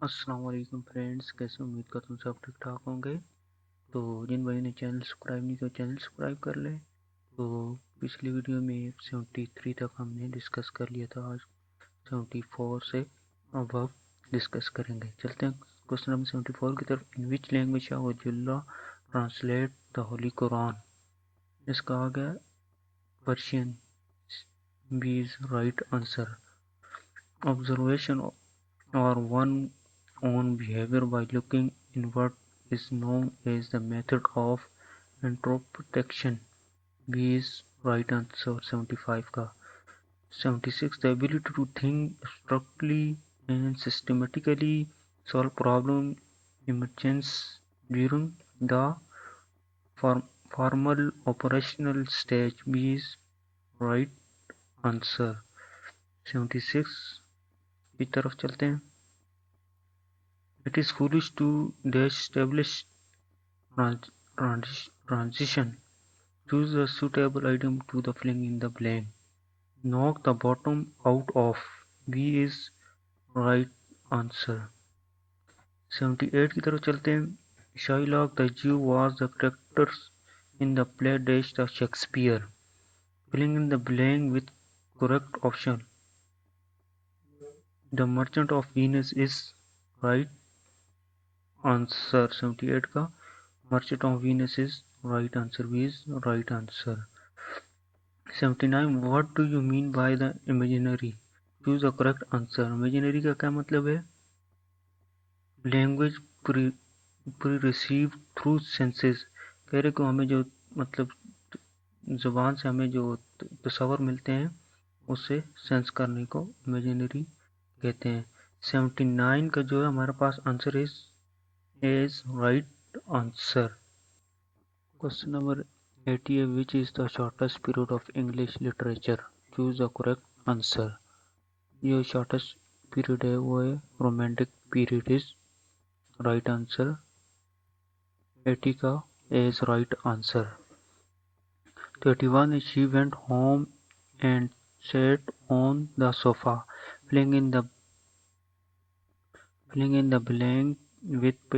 अस्सलाम वालेकुम फ्रेंड्स, कैसे उम्मीद करता हूँ सब ठीक ठाक होंगे। तो जिन भाई ने चैनल सब्सक्राइब नहीं किया चैनल सब्सक्राइब कर ले। तो पिछली वीडियो में 73 तक हमने डिस्कस कर लिया था। आज 74 से अब डिस्कस करेंगे। चलते हैं क्वेश्चन नंबर 74 की तरफ। In which language Shah translate the holy Quran. इसका आ गया Persian. B is right answer. Observation or one's own behavior by looking inward is known as the method of introspection. B is right answer 75 का। 76 the ability to think abstractly and systematically solve problem emergence during the formal operational stage. B is right answer 76 की तरफ चलते हैं। It is foolish to establish transition. Choose a suitable item to the filling in the blank. Knock the bottom out of. B is right answer. 78 की तरफ चलते हैं। Shylock the Jew was the character in the play dash the Shakespeare. Filling in the blank with correct option. The Merchant of Venus is right answer 78 का। Merchant of Venus is right answer. B is right answer. 79 What do you mean by the imaginary? Choose the correct answer. Imaginary का क्या मतलब है? Language pre-received through senses। कह रहे को हमें जो मतलब जुबान से हमें जो तस्वर मिलते हैं उससे सेंस करने को इमेजिनरी कहते हैं। 79 का जो है हमारे पास answer is right answer. Question number 88 which is the shortest period of English literature? Choose the correct answer। ये शॉर्टेस्ट पीरियड है वो है romantic period is right answer. 80 का is right answer. 31 she went home and sat on the sofa filling in the blank with a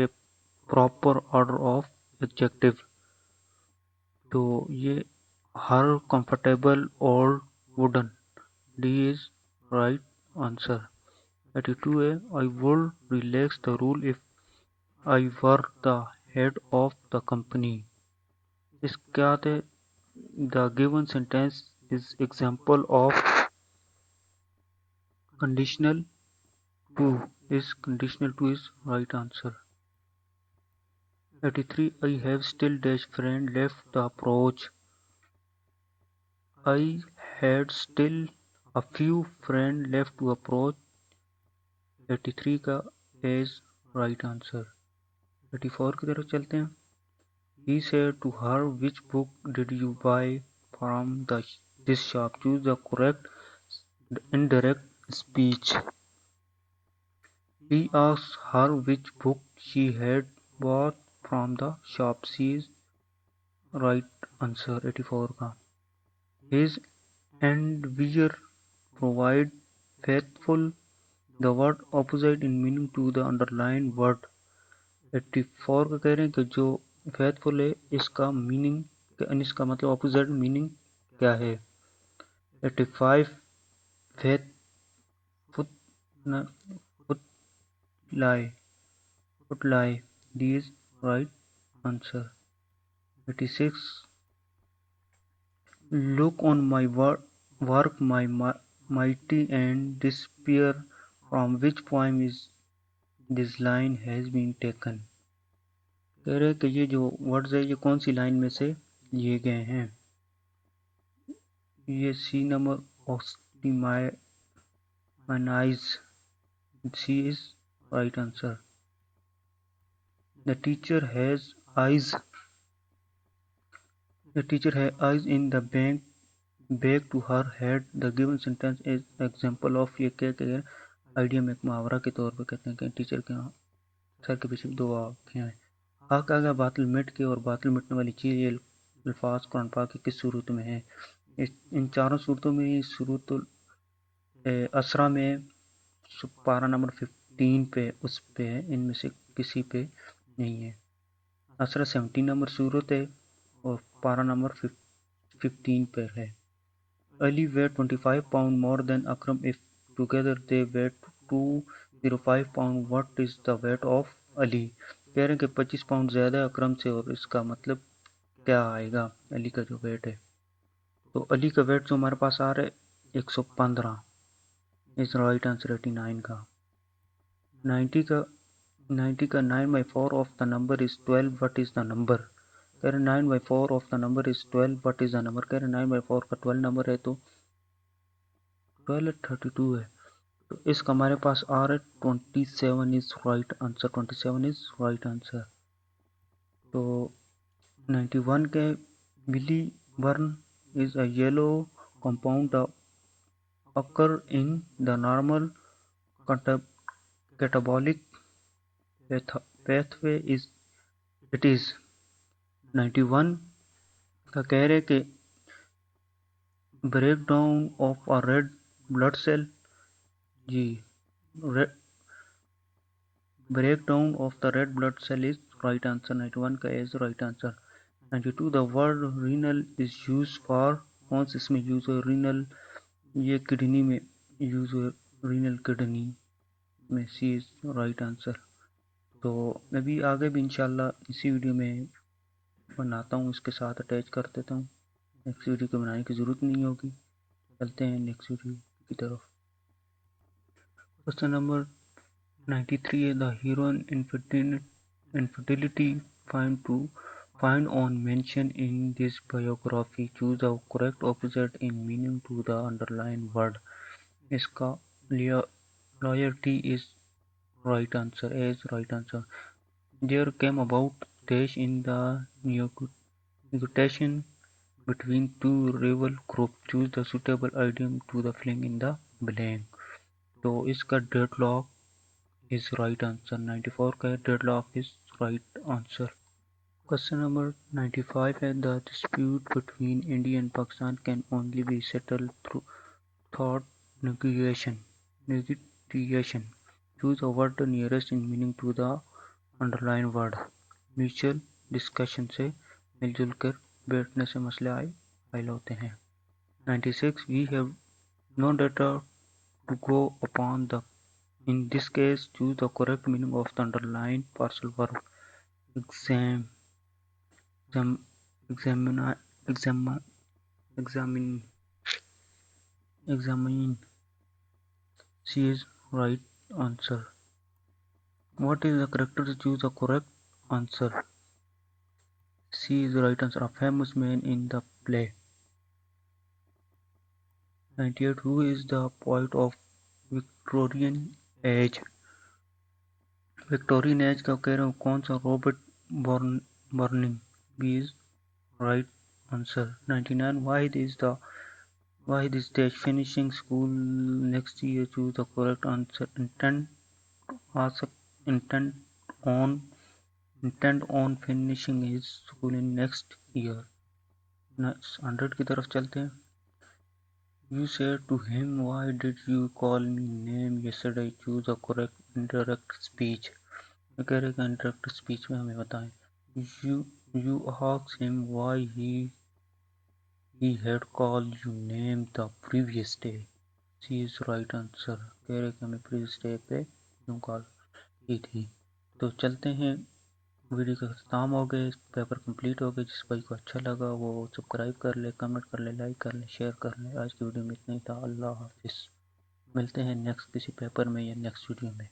proper order of adjective। तो ये हर comfortable और wooden. D is right answer. 82 है I would relax the rule if I were the head of the company। इसका थे the given sentence is example of conditional to is right answer। 83 I have still dash friend left the approach। I had still a few friend left to approach। 83 का is right answer। 84 की तरफ चलते हैं। He said to her which book did you buy from this shop? Choose the correct indirect speech। He asked her which book she had bought from the shop। She is right answer 84 का। His endeavor provide faithful the word opposite in meaning to the underlined word। 84 का कह रहे हैं कि जो faithful है इसका meaning इसका मतलब ऑपोजिट मीनिंग क्या है। 85 faith foot foot lie foot lie D is right answer. 86 look on my work my mighty and despair from which poem is this line has been taken। कह रहे कि ये जो वर्ड्स है ये कौन सी लाइन में से लिए गए हैं। ये C number optimize C is right answer. The teacher has eyes in the bag to her head. The given sentence is example of. ये क्या कह आइडिया में एक मुहावरा के तौर पे कहते हैं कि टीचर के सर के पीछे दो आँखें हैं। हक आगा बातिल मिट के और बातिल मिटने वाली चीज़ ये अल्फाज कुरान पाक की किस सूरत में है। इन चारों सूरतों में सूरत असरा में पारा नंबर 3 पे उस पे है, इनमें से किसी पे नहीं है। असरा 17 नंबर सूरत है और पारा नंबर 15 पे है। Ali weighed 25 pounds more than Akram. If together they weighed 205 pounds, what is the weight of Ali? कह रहे हैं कि 25 पाउंड ज्यादा है अकरम से, और इसका मतलब क्या आएगा अली का जो वेट है। तो अली का वेट जो हमारे पास आ रहा है 115 इज राइट आंसर 89 का। 90 का 9/4 of the number is 12, what is the number. कह रहे 9/4 of the number is 12, what is the number. कह रहे 9/4 का 12 नंबर है तो 12 32 है। तो इसका हमारे पास आ रहा है 27 is right answer. 27 is right answer. तो 91 के bilirubin is a yellow compound occur in the normal catabolic pathway is it is 91 का कह रहे कि breakdown of a red blood cell ji breakdown of the red blood cell is right answer। 91 का is right answer। 92 the word renal is used for कौन से इसमें use है renal, ये किडनी में यूज है, renal किडनी में सी is right answer. तो मैं भी आगे भी इंशाल्लाह इसी वीडियो में बनाता हूँ, इसके साथ अटैच कर देता हूँ। नेक्स्ट वीडियो को बनाने की ज़रूरत नहीं होगी। चलते हैं नेक्स्ट वीडियो की तरफ। क्वेश्चन नंबर 93 है the heroine infidelity find on mention in this biography, choose the correct opposite in meaning to the underlined word। इसका loyalty is right answer, is right answer। There came about dash in the negotiation between two rival groups, choose the suitable idiom to the fill in the blank। तो इसका deadlock is right answer. 94 का deadlock is right answer. Question number 95 है the dispute between India and Pakistan can only be settled through thought negotiation। Choose a word nearest in meaning to the underlined word। Mutual discussion से मिलजुल कर बैठने से मसले हल होते हैं। 96 we have no data to go upon the in this case choose the correct meaning of the underlined partial verb। exam examine examine examine examine C is right answer। what is the character to choose the correct answer। C is the right answer, a famous man in the play। 98 who is the poet of Victorian age। Victorian age का कह रहा हूँ कौन सा, Robert Browning. B is right answer. 99 वाहिद is that finishing school next year, choose the correct answer. On intent on finishing his school in next year. 100 की तरफ चलते हैं। You said to him, why did you call me name yesterday? Choose the correct indirect speech। कह रहे interact speech में हमें बताएं। you asked him why he had called you name the previous day। C is right answer। कह रहे कि हमें previous day पे क्यों कॉल की थी। तो चलते हैं, वीडियो का खत्म हो गए, पेपर कंप्लीट हो गए। जिस भाई को अच्छा लगा वो सब्सक्राइब कर ले, कमेंट कर ले, लाइक कर ले, शेयर कर ले। आज की वीडियो में इतना ही था। अल्लाह हाफिज़। मिलते हैं नेक्स्ट किसी पेपर में या नेक्स्ट वीडियो में।